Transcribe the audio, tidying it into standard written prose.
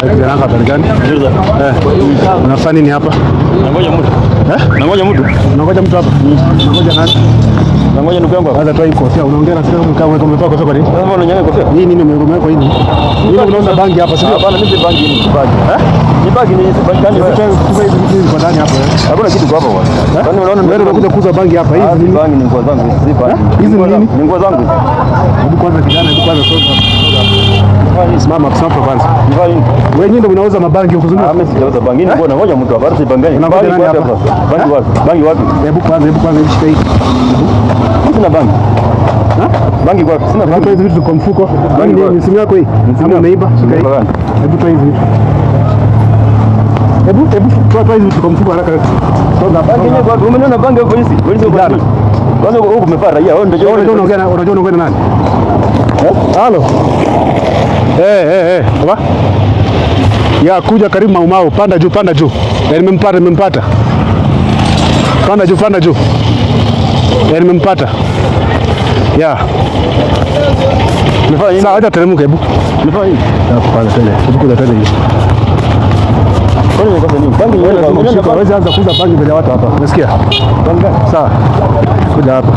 Kijana habari gani? Unafanya nini hapa? Nangoja mtu. Nangoja mtu. Unangoja mtu hapa? Unangoja nani? Nangoja ndugu yangu. Sasa toa kofia. Unaongea na sisi kama umetoa kofia kwa nini? Sasa unanyanga kofia? Hii nini umeweka hii? Hii unauza bangi hapa sio? Hapana, mimi bangi ni bangi. Ni bangi ni bangi gani? Sasa hizi vitu kwa ndani hapa. Hakuna kitu kwa hapa bwana. Kwani unaona wewe unakuja kuuza bangi hapa hizi ni bangi ni nguo zangu hizi bangi. Hizi ni nini? Ni nguo zangu. Hebu kwanza kijana, hebu kwanza soda. Simama kusapa kwanza. Wewe ndio unauza mabangi huko zunguka. Mimi sijauza bangi, ni mbona ngoja mtu hapa bangani. Unangoja nani hapa? Bangi wapi? Bangi wapi? Hebu kwanza shika hii. Sina bangi. Bangi wapi? Sina bangi. Hizi vitu kwa mfuko. Bangi ni simu yako hii. Simu umeiba. Shika hii. Hebu toa hizi vitu. Hebu toa hizi vitu kwa mfuko haraka. Toa bangi ni wapi? Umeona bangi hapo hizi? Wewe sio bangi. Kwanza huko umefaa raia, wewe ndio unajua nani? Halo. Baba. Ya kuja karibu Maumau, panda juu. Nimempata. Panda juu. Nimempata. Ya. Umefanya nini? Sasa acha teremka hebu. Umefanya nini? Hapana tena. Hebu kuja tena hivi. Kwani umefanya nini? Bangi wewe anza kuuza bangi mbele ya watu hapa. Unasikia? Bangi. Sawa. Kuja hapa.